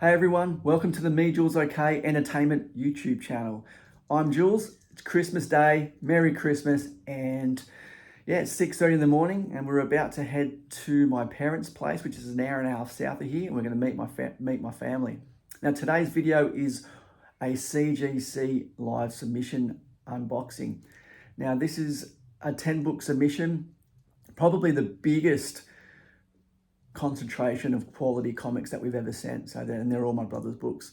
Hey everyone, welcome to the Me Jules OK Entertainment YouTube channel. I'm Jules, it's Christmas Day, Merry Christmas, and yeah, it's 6:30 in the morning and we're about to head to my parents' place, which is an hour and a half south of here, and we're going to meet my family. Now today's video is a CGC live submission unboxing. Now this is a 10 book submission, probably the biggest concentration of quality comics that we've ever sent. And they're all my brother's books.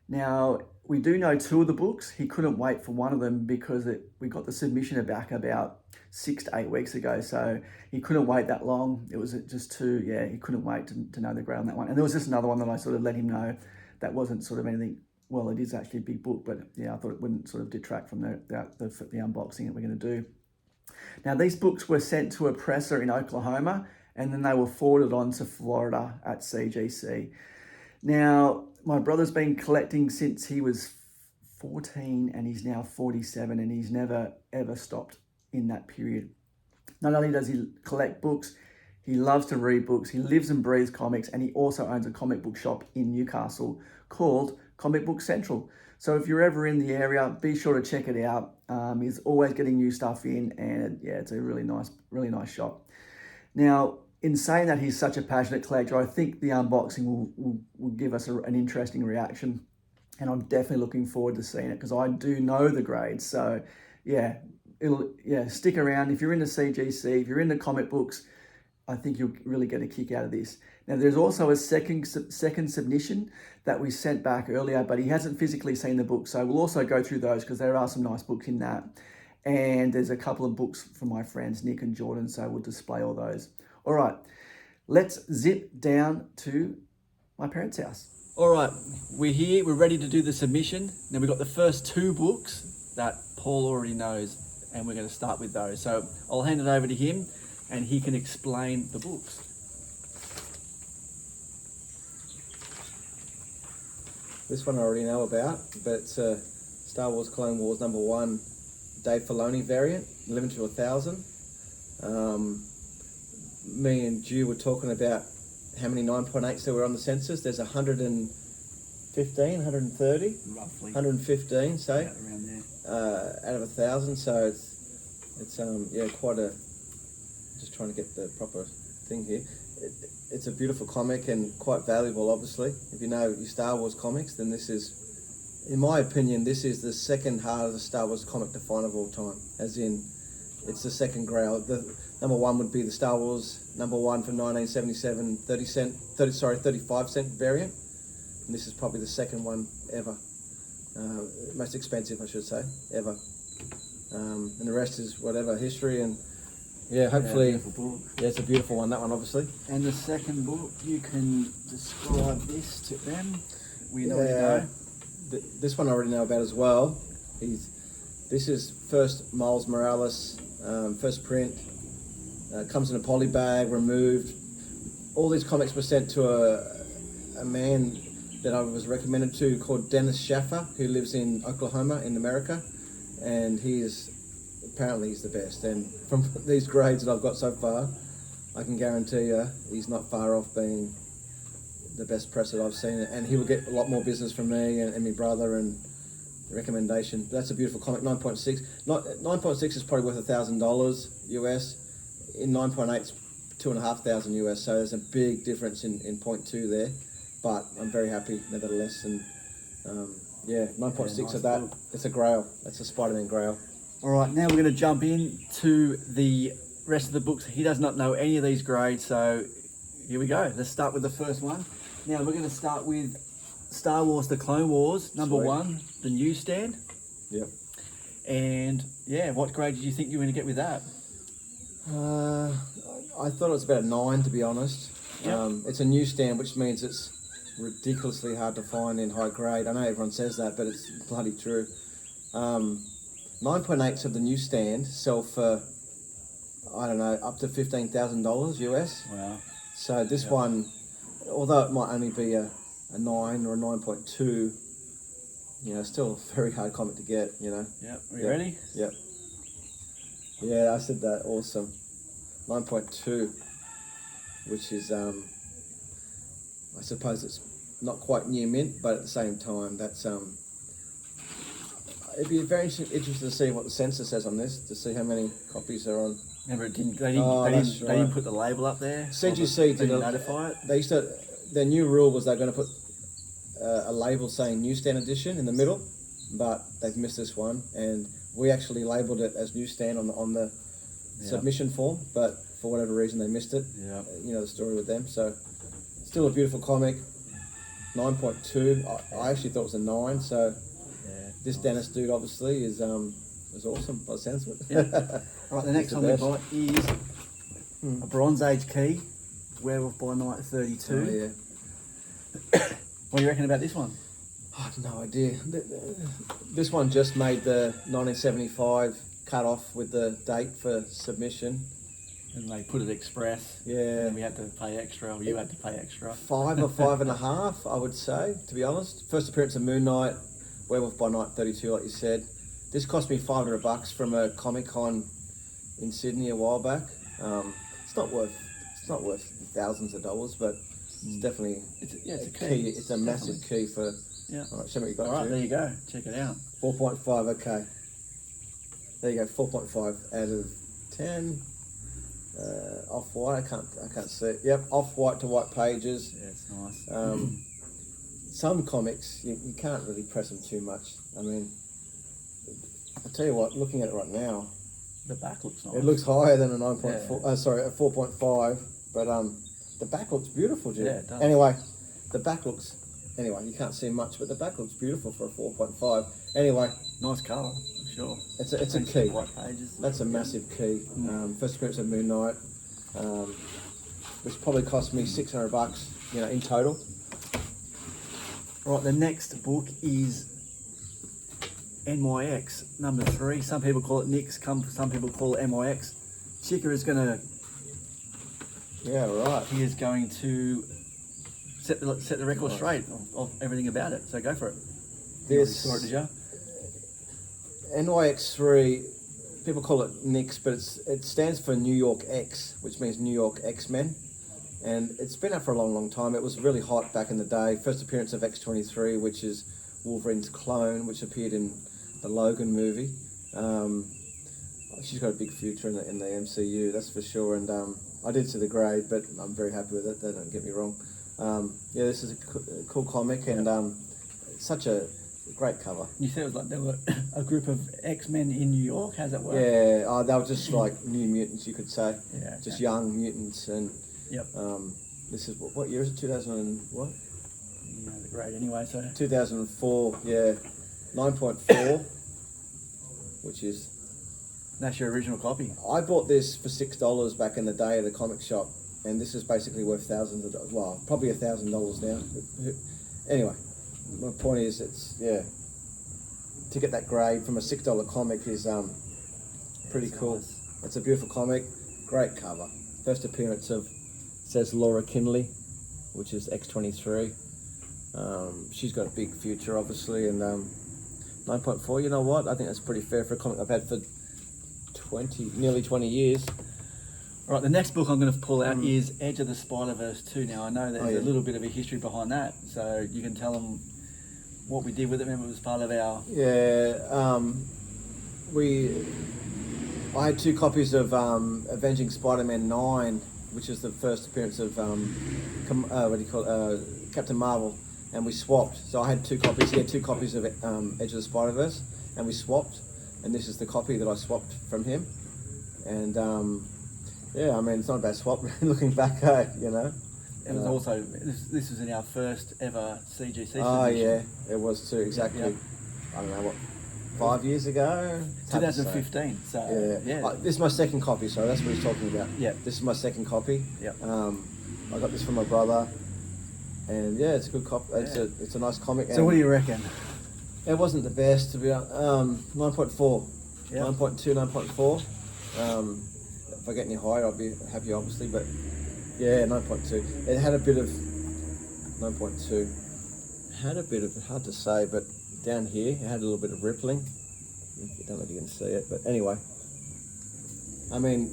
Now, we do know two of the books. He couldn't wait for one of them because we got the submission back about 6 to 8 weeks ago. So he couldn't wait that long. It was just too, yeah, he couldn't wait to know the grail on that one. And there was just another one that I sort of let him know that wasn't sort of anything, well, it is actually a big book, but yeah, I thought it wouldn't sort of detract from the unboxing that we're going to do. Now, these books were sent to a presser in Oklahoma, and then they were forwarded on to Florida at CGC. Now, my brother's been collecting since he was 14 and he's now 47, and he's never ever stopped in that period. Not only does he collect books, he loves to read books, he lives and breathes comics, and he also owns a comic book shop in Newcastle called Comic Book Central. So if you're ever in the area, be sure to check it out. He's always getting new stuff in, and yeah, it's a really nice shop. Now, in saying that he's such a passionate collector, I think the unboxing will give us an interesting reaction, and I'm definitely looking forward to seeing it because I do know the grades. So yeah, stick around. If you're into CGC, if you're into comic books, I think you'll really get a kick out of this. Now, there's also a second submission that we sent back earlier, but he hasn't physically seen the book. So we'll also go through those because there are some nice books in that. And there's a couple of books from my friends, Nick and Jordan, so we'll display all those. All right, let's zip down to my parents' house. All right, we're here, we're ready to do the submission. Now we've got the first two books that Paul already knows, and we're going to start with those. So I'll hand it over to him and he can explain the books. This one I already know about, but it's Star Wars Clone Wars #1 Dave Filoni variant, 11 to 1000. Me and Jew were talking about how many 9.8s there were on the census. There's 115, 130? Roughly. 115, say, yeah, around there. out of 1,000. So it's yeah, quite a, just trying to get the proper thing here. It's a beautiful comic and quite valuable, obviously. If you know your Star Wars comics, then this is, in my opinion, this is the second hardest Star Wars comic to find of all time. As in, it's the second grail. The #1 would be the Star Wars #1 from 1977, 35 cent variant. And this is probably the second one ever. Most expensive, I should say, ever. And the rest is whatever, history and yeah, hopefully, yeah, it's a beautiful one, that one obviously. And the second book, you can describe this to them. We know. This one I already know about as well. This is first Miles Morales, first print. Comes in a poly bag, removed. All these comics were sent to a man that I was recommended to called Dennis Schaffer, who lives in Oklahoma in America, and apparently he's the best. And from these grades that I've got so far, I can guarantee you he's not far off being the best presser I've seen. And he will get a lot more business from me and my brother and recommendation. That's a beautiful comic, 9.6. 9.6 is probably worth $1,000 US. In 9.8's $2,500 US. So there's a big difference in 0.2 there. But I'm very happy nevertheless. And yeah, 9.6 nice of that. Book. It's a grail. It's a Spider-Man grail. All right, now we're going to jump in to the rest of the books. He does not know any of these grades, so here we go. Let's start with the first one. Now we're going to start with Star Wars: The Clone Wars #1, the newsstand. Yep. And yeah, what grade did you think you were going to get with that? I thought it was about a 9, to be honest. Yep. It's a newsstand, which means it's ridiculously hard to find in high grade. I know everyone says that, but it's bloody true. 9.8s of the newsstand sell for, I don't know, up to $15,000 US. Wow. So this one, although it might only be a 9 or a 9.2, you know, still a very hard comic to get, you know. Yep. Are you ready? Yep. Yeah, I said that. Awesome. 9.2, which is, I suppose it's not quite near mint, but at the same time, that's it'd be very interesting to see what the censor says on this, to see how many copies are on. Remember, they didn't That's right. put the label up there. CGC didn't did notify it. They used to. Their new rule was they're going to put a label saying newsstand edition in the middle, but they've missed this one, and we actually labelled it as newsstand on the submission form, but for whatever reason they missed it. Yeah. You know the story with them. So still a beautiful comic. 9.2. I actually thought it was a 9. So this Dennis dude obviously is awesome by the sounds of it. Yeah. All right, the next one we've got is a Bronze Age key, Werewolf by Night 32. Oh, yeah. What do you reckon about this one? I have no idea. This one just made the 1975 cut off with the date for submission. And they put it express. Yeah. And we had to pay extra, or you had to pay extra. 5 or 5.5, I would say, to be honest. First appearance of Moon Knight, Werewolf by Night 32, like you said. This cost me $500 from a Comic Con in Sydney a while back. It's not worth thousands of dollars, but it's definitely It's a key. It's a massive key for. Yeah. All right, show me what you got. All right, Drew. there you go. Check it out. 4.5. Okay. There you go. 4.5 out of 10. Off white. I can't see it. Yep. Off white to white pages. Yeah, it's nice. Some comics you can't really press them too much. I mean, I'll tell you what. Looking at it right now, The back looks nice. it looks higher than a 9.4. Yeah. Sorry, a 4.5. But the back looks beautiful, Jim. Yeah, it does. Anyway, the back looks. Anyway, you can't see much, but the back looks beautiful for a 4.5. Anyway, Nice colour, for sure. it's a And key. White pages. That's a massive key. First appearance of Moon Knight, which probably cost me $600, in total. Right, the next book is NYX, number 3. Some people call it Nix, some people call it NYX. Chica is going to Yeah, right. He is going to set the record straight of everything about it. So go for it. You already saw it, did you? NYX3, people call it Nix, but it stands for New York X, which means New York X-Men. And it's been out for a long, long time. It was really hot back in the day. First appearance of X-23, which is Wolverine's clone, which appeared in the Logan movie. She's got a big future in the MCU, that's for sure. And I did see the grade, but I'm very happy with it. Don't get me wrong. Yeah, this is a cool comic, and such a great cover. You said it was like there were a group of X-Men in New York. How's that work? Yeah, they were just like new mutants, you could say. Yeah. Just young mutants, and Yep. this is what year is it? 2000 and what? You know the grade anyway, so. 2004. Yeah, 9.4, which is. That's your original copy. I bought this for $6 back in the day at a comic shop, and this is basically worth thousands of dollars. Well, probably $1,000 now. Anyway, my point is, to get that grade from a $6 comic is pretty cool. Nice. It's a beautiful comic, great cover. First appearance of, says Laura Kinley, which is X-23. She's got a big future, obviously, and 9.4. You know what? I think that's pretty fair for a comic I've had for nearly 20 years. All right, the next book I'm going to pull out is Edge of the Spider-Verse 2. Now, I know there's a little bit of a history behind that, so you can tell them what we did with it. Remember, it was part of our... Yeah, I had 2 copies of Avenging Spider-Man 9, which is the first appearance of, Captain Marvel, and we swapped. So I had 2 copies, he had 2 copies of Edge of the Spider-Verse, and we swapped. And this is the copy that I swapped from him. And yeah, I mean, it's not a bad swap looking back, you know. It was also, this was in our first ever CGC Oh, submission. yeah, it was too, exactly. Yeah. I don't know, what, 5 years ago? It's hard to say. 2015, so yeah. This is my second copy, so that's what he's talking about. Yeah. This is my second copy. Yep. I got this from my brother. And yeah, it's a good copy. It's a nice comic. So what do you reckon? It wasn't the best, to be honest. 9.4. Yep. 9.2, 9.4. If I get any higher, I'll be happy, obviously. But yeah, 9.2. It had a bit of 9.2. Had a bit of, hard to say, but down here it had a little bit of rippling. I don't know if you can see it, but anyway. I mean,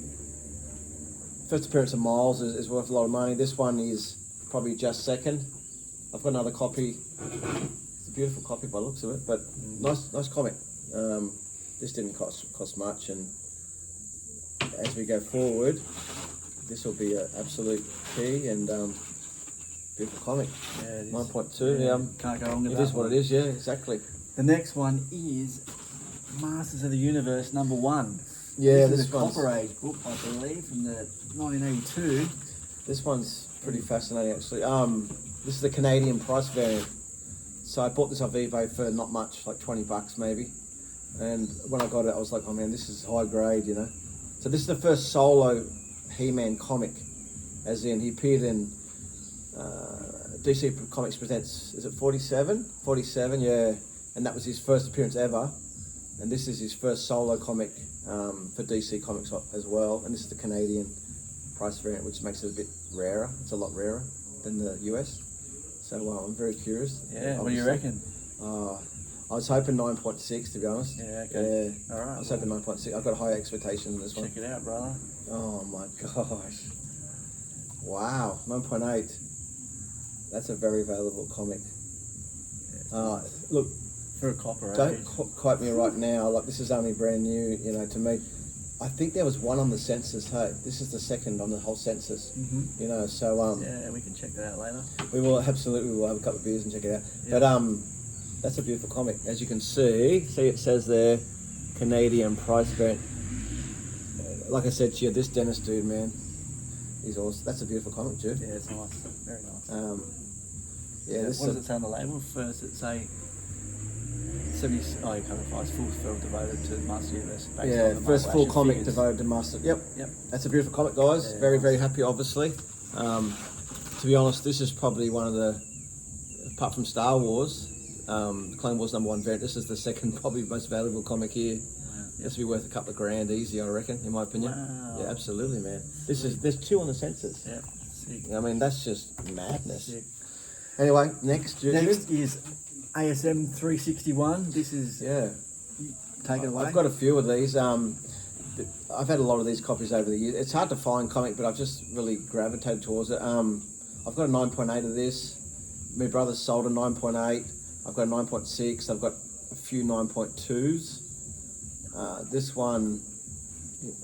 first appearance of Miles is worth a lot of money. This one is probably just second. I've got another copy. It's a beautiful copy by the looks of it, but nice comic. This didn't cost much, and as we go forward, this will be an absolute key and beautiful comic. Yeah, it is. 9.2. Can't go wrong with It that. is what it is. Yeah, exactly. The next one is Masters of the Universe #1. Yeah, this is this a one's Copper Age book, I believe, from the 1982. this one's pretty fascinating actually. This is the Canadian price variant. So I bought this off eBay for not much, like $20 maybe. And when I got it, I was like, oh man, this is high grade, you know. So this is the first solo He-Man comic, as in he appeared in DC Comics Presents, is it 47? 47, yeah. And that was his first appearance ever. And this is his first solo comic for DC Comics as well. And this is the Canadian price variant, which makes it a bit rarer. It's a lot rarer than the US. So I'm very curious. Yeah, what do you reckon? I was hoping 9.6 to be honest. Yeah, okay. Yeah. All right. I was hoping 9.6. I've got high expectations in this one. Check it out, brother. Oh my gosh. Wow, 9.8. That's a very valuable comic. Look, For a Copper don't Age. quote me right now, like this is only brand new, you know, to me. I think there was one on the census, hey. This is the second on the whole census, you know, so Yeah, we can check that out later. we will absolutely, we'll have a couple of beers and check it out. Yeah. But that's a beautiful comic. As you can see it says there, Canadian price variant. Like I said to you, this Dennis dude, man, he's awesome. That's a beautiful comic, dude. Yeah, it's nice. Very nice. Yeah, this what is does it say on the label? First, it say 70. Oh, you can't find full film devoted to Master Universe. based yeah, on the first Marvel full action comic figures. devoted to Master. Yep, Yep. that's a beautiful comic, guys. Yeah, Very, nice. very happy, obviously. To be honest, this is probably one of the, apart from Star Wars, Clone Wars #1 variant, this is the second probably most valuable comic here. Wow. This will be worth a couple of grand easy, I reckon, in my opinion. Wow. Yeah, absolutely, man. There's 2 on the census. Yeah. Sick. I mean, that's just madness. Sick. Anyway, next, Juju. Next is ASM 361. This is Yeah. take it away. I've got a few of these. I've had a lot of these copies over the years. It's hard to find comic, but I've just really gravitated towards it. I've got a 9.8 of this. My brother's sold a 9.8. I've got a 9.6. I've got a few 9.2s. This one,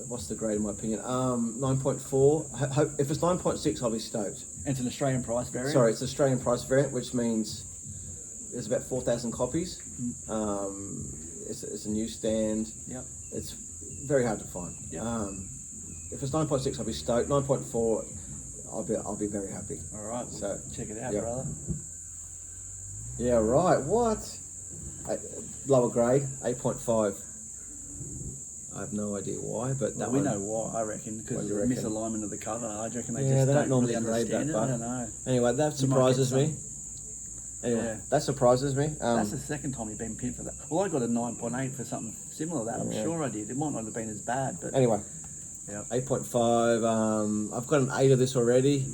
what's the grade in my opinion? 9.4. If it's 9.6, I'll be stoked. It's an Australian price variant. Sorry, it's Australian price variant, which means there's about 4,000 copies. It's a newsstand. Yep. It's very hard to find. Yep. If it's 9.6, I'll be stoked. 9.4, I'll be very happy. All right. Well, So, check it out, yep. brother. Yeah, right. What? Lower grade, 8.5. I have no idea why, but Well, that we one. know why, I reckon, because What of do the you reckon? misalignment of the cover. I reckon they Yeah, just they don't don't normally really grade that understand it. far. I don't know. Anyway, that You might get surprises me. Anyway, Yeah. that surprises me. That's the second time you've been pinned for that. Well, I got a 9.8 for something similar to that. I'm Yeah. sure I did. It might not have been as bad, but Anyway, yeah. 8.5. I've got an 8 of this already.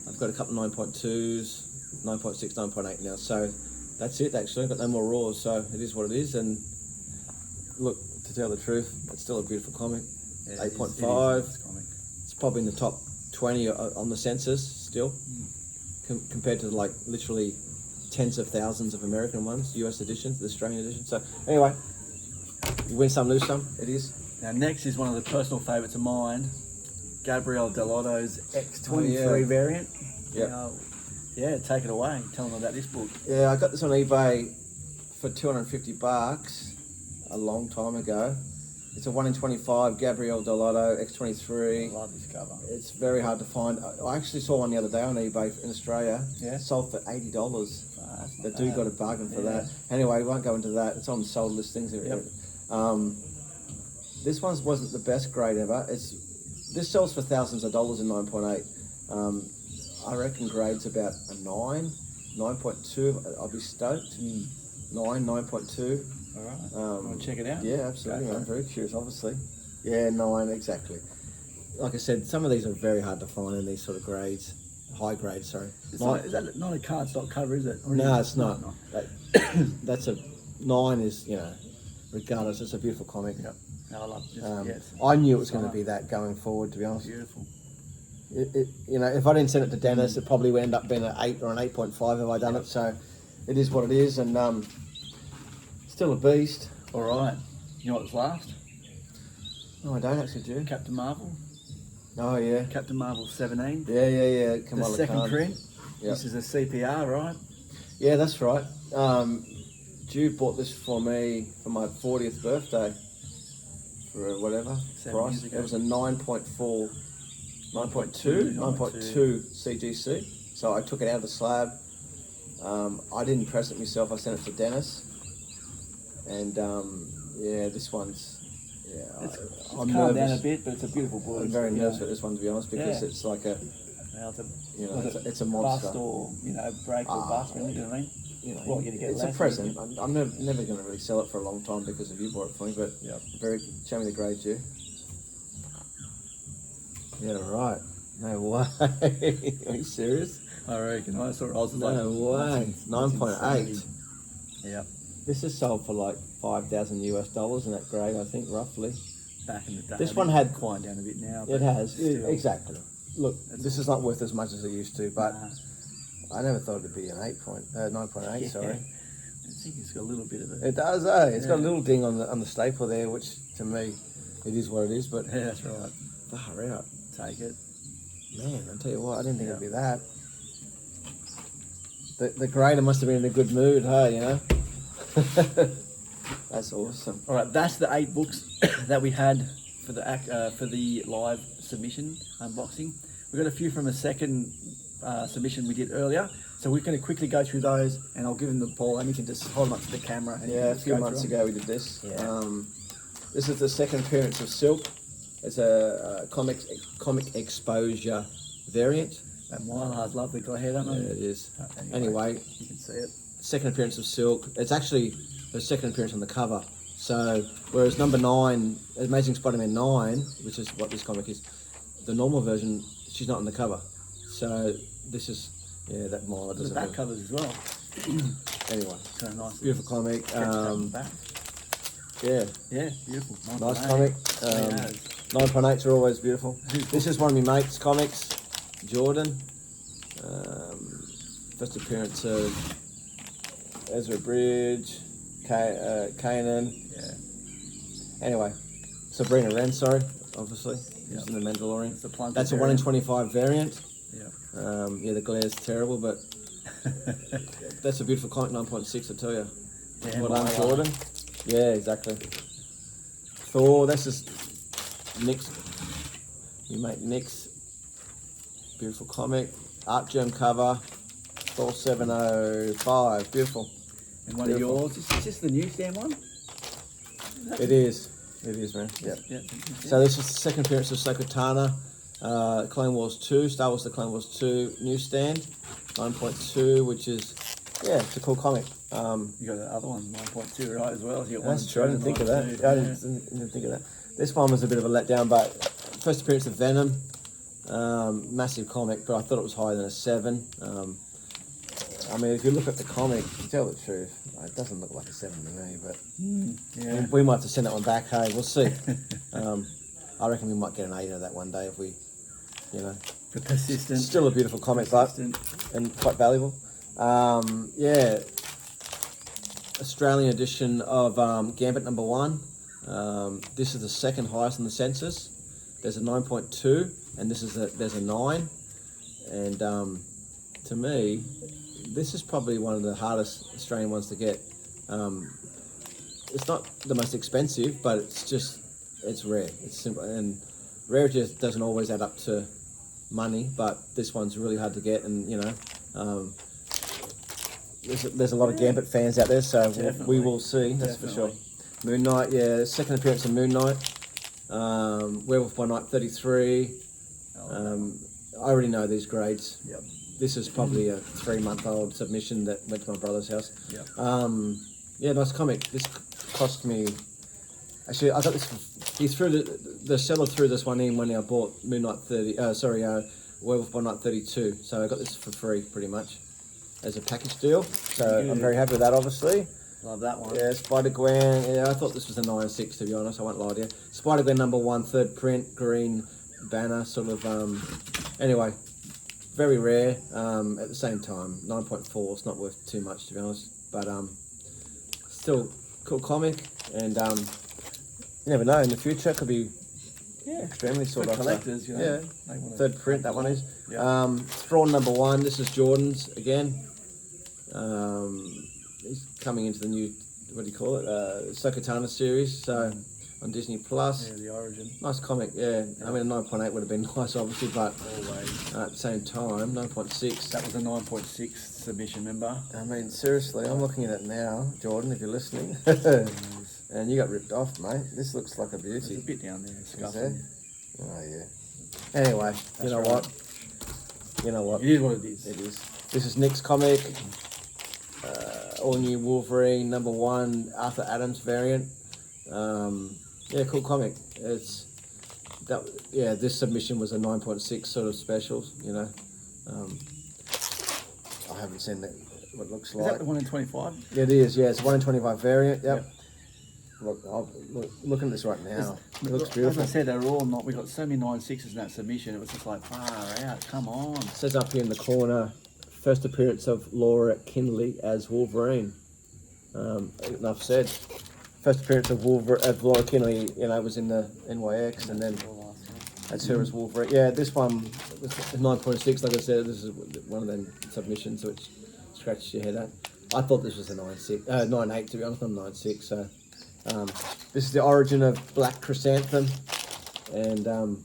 I've got a couple 9.2s, 9.6, 9.8 now. So that's it actually. I've got no more raws, so it is what it is. And look, to tell the truth, it's still a beautiful comic. Yeah, it is- 8.5. it is a nice comic. It's probably in the top 20 on the census still, compared to like literally tens of thousands of American ones, US editions, the Australian edition. So anyway, you win some, lose some. It is. Now, next is one of the personal favourites of mine, Gabriel Delotto's X23 Oh, yeah. variant. Yep. Yeah, take it away. Tell them about this book. Yeah, I got this on eBay for $250 a long time ago. It's a 1 in 25 Gabriel Delotto I X23. love this cover. It's very hard to find. I actually saw one the other day on eBay in Australia. Yeah. Sold for $80. That's not The dude bad. got a bargain for Yeah. that. Anyway, we won't go into that. It's on sold listings. Yep. This one wasn't the best grade ever. This sells for thousands of dollars in 9.8. I reckon grade's about a 9, 9.2. I'll be stoked. 9.2. All right. Want to check it out? Yeah, absolutely. Go for I'm it. very curious, obviously. Yeah, 9, exactly. Like I said, some of these are very hard to find in these sort of grades. High grades, sorry. Is that not a cardstock cover, is it? Or is No, it? it's not. No. That's a 9 is, regardless, it's a beautiful comic. Yep. No, I love this. Um, Yeah, it's I knew it was going to summer. be that going forward, to be honest. Beautiful. You know, if I didn't send it to Dennis, it probably would end up being an 8 or an 8.5 if I done it. So it is what it is, and still a beast. All right. You know what's last? No, I don't actually, do. Captain Marvel. Oh yeah. Captain Marvel 17. Yeah. The second print. Yep. This is a CPR, right? Yeah, that's right. Jude bought this for me for my 40th birthday. For whatever 7 price. years ago. It was a 9.4, 9.2 CGC. So I took it out of the slab. I didn't press it myself. I sent it to Dennis. And yeah, this one's It's I'm calmed nervous. down a bit, but it's a beautiful book. I'm very nervous with this one, to be honest, because it's like a, Well, you know, was it's a monster. Bust or break or bust, really, you know what I mean? You know, What, you're gonna get it's a less, present. I'm never going to really sell it for a long time because of you bought it for me. But show me the grade, Ju. Yeah, right. No way. Are you serious? I reckon. I saw it. I was like, No way. 9.8. Yeah. This is sold for like $5,000 US in that grade, I think, roughly. Back in the day. This one had quieted down a bit now. It has, still. exactly. Look, this is not worth as much as it used to, but Nah. I never thought it'd be an 9.8. Yeah. Sorry. I think it's got a little bit of it. It does, eh? It's got a little ding on the staple there, which to me, it is what it is. But Yeah, that's right. far out, Take it. man! I tell you what, I didn't think it'd be that. The grader must have been in a good mood, hey? You know. That's awesome. All right, that's the 8 books that we had for the live submission unboxing. We got a few from a second submission we did earlier, so we're going to quickly go through those, and I'll give them to Paul, and you can just hold them up to the camera. And Yeah, a few months ago we did this. Yeah. This is the second appearance of Silk. It's a comic exposure variant. That Mylar's lovely got hair, don't Yeah, they? it is. Anyway, you can see it. Second appearance of Silk. It's actually her second appearance on the cover. So, whereas number 9, Amazing Spider-Man 9, which is what this comic is, the normal version, she's not on the cover. So, this is, yeah, that Mylar The doesn't back really- covers as well. Anyway, So nice. beautiful comic. Back. Yeah, Yeah, beautiful. nice comic. Yeah. 9.8s are always beautiful. This is one of my mates' comics, Jordan. First appearance of Ezra Bridge, Kanan. Yeah. Anyway, Sabrina Wren, sorry, obviously. Yep. She's in the Mandalorian. It's a plunker That's a 1 in 25 variant. Yeah. Yeah, the glare's terrible, but that's a beautiful comic, 9.6, I tell you. Yeah, Well done, Mylar. Jordan. Yeah, exactly. Thor, that's just Nick's. You make Nick's. Beautiful comic. Art Germ cover. Thor 705. Beautiful. And one Beautiful. of yours. Is this the newsstand one? It is. It is, man. Yep. Yeah. So this is the second appearance of Sokotana. Clone Wars 2. Star Wars The Clone Wars 2 newsstand. 9.2, which is, yeah, it's a cool comic. You got the other one, 9.2, right, as well. You got That's true. I didn't think of that. 9.2. I didn't think of that. This one was a bit of a letdown, but first appearance of Venom, massive comic, but I thought it was higher than a 7. I mean, if you look at the comic, to tell the truth, it doesn't look like a 7 to me, but Yeah. we might have to send that one back. Hey, we'll see. I reckon we might get an 8 of that one day if we, you know. The persistent. Still a beautiful comic, but and quite valuable. Yeah. Australian edition of Gambit number 1. This is the second highest in the census. There's a 9.2, and there's a 9. And to me, this is probably one of the hardest Australian ones to get. It's not the most expensive, but it's rare. It's simple, and rarity doesn't always add up to money, but this one's really hard to get, and you know. There's a lot of Gambit fans out there, so we will see, that's for sure. Moon Knight, yeah, second appearance of Moon Knight. Werewolf by Night 33. I already know these grades. Yep. This is probably a 3-month-old submission that went to my brother's house. Yep. Yeah, nice comic. This cost me... Actually, I got this... He threw the seller threw this one in when I bought Moon Knight Werewolf by Night 32. So I got this for free, pretty much, as a package deal. So I'm very happy with that, obviously. Love that one. Yeah, Spider-Gwen. Yeah, I thought this was a 9.6, to be honest. I won't lie to you. Spider-Gwen number 1, third print, green banner sort of. Anyway, very rare. At the same time, 9.4. It's not worth too much, to be honest. But still cool comic, and you never know. In the future, it could be extremely sought after. Collectors, you know. Yeah, They wanna third print. That one is. Yeah. Thrawn #1. This is Jordan's again. He's coming into the new, what do you call it? Sokatana series. So on Disney Plus. Yeah, the origin. Nice comic. Yeah. I mean, a 9.8 would have been nice, obviously, but Always. at the same time, 9.6. That was a 9.6 submission, remember? I mean, seriously, I'm looking at it now, Jordan, if you're listening. And you got ripped off, mate. This looks like a There's beauty. a bit down there. Is Scuffing. there? Oh, yeah. Anyway, you know right. what? You know what? It is what it is. It is. This is Nick's comic. All new Wolverine #1 Arthur Adams variant. Yeah, cool comic. It's that. Yeah, this submission was a 9.6 sort of special. You know, I haven't seen that. What it looks Is like. that the 1 in 25? Yeah, it is. Yeah, it's 1 in 25 variant. Yep. Look, looking at this right now. It looks beautiful. As I said, they're all not. We got so many 9.6s in that submission. It was just like far out. Come on. It says up here in the corner, first appearance of Laura Kinley as Wolverine. Enough said. First appearance of Laura Kinley, you know, was in the NYX, and then that's her as Wolverine. Yeah, this one was 9.6. Like I said, this is one of them submissions which scratches your head at. I thought this was a 9.8 to be honest. I'm 9.6. So this is the origin of Black Chrysanthemum, and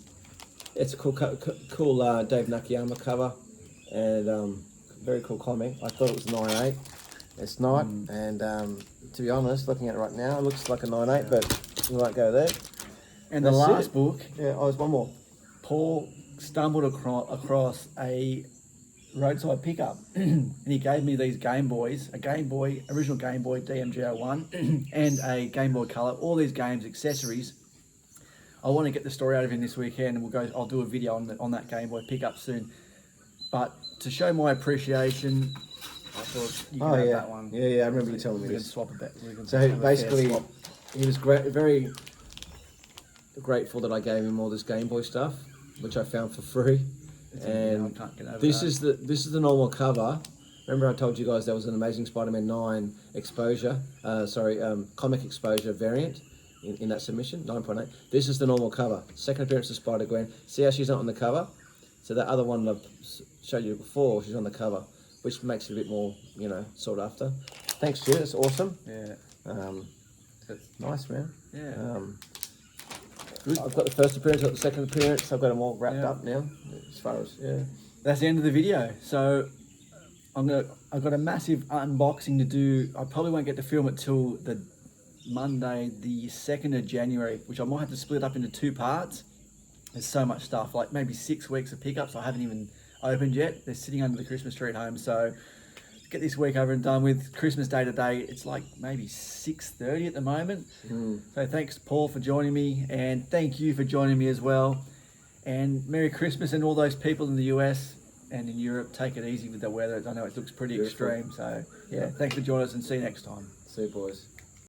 it's a cool Dave Nakayama cover, and very cool comic. I thought it was a 9.8. It's not, and to be honest, looking at it right now, it looks like a 9.8, but we won't go there. And the That's last it. book, Yeah, oh, there's one more. Paul stumbled across a roadside pickup, and he gave me these Game Boys, original Game Boy DMGO1, and a Game Boy Color. All these games, accessories. I want to get the story out of him this weekend, and I'll do a video on that Game Boy pickup soon. But to show my appreciation, I thought you could have that one. Yeah, I remember you telling me We can this. swap a bit. So basically, he was very grateful that I gave him all this Game Boy stuff, which I found for free. And I can't get over this that. is the normal cover. Remember I told you guys there was an Amazing Spider-Man 9 comic exposure variant in that submission, 9.8. This is the normal cover. Second appearance of Spider-Gwen. See how she's not on the cover? So that other one I showed you before, she's on the cover, which makes it a bit more, you know, sought after. Thanks, Stu. It's awesome. Yeah. Nice, man. Yeah. Good. I've got the first appearance, I've got the second appearance. I've got them all wrapped Yeah. up now, as far as, That's the end of the video. So I've got a massive unboxing to do. I probably won't get to film it till the Monday, the 2nd of January, which I might have to split up into 2 parts. There's so much stuff, like maybe 6 weeks of pickups I haven't even opened yet. They're sitting under the Christmas tree at home. So get this week over and done with. Christmas Day today, it's like maybe 6:30 at the moment. So thanks, Paul, for joining me, and thank you for joining me as well. And Merry Christmas, and all those people in the US and in Europe, take it easy with the weather. I know it looks pretty Beautiful. extreme. So yeah, thanks for joining us, and see you next time. See you, boys.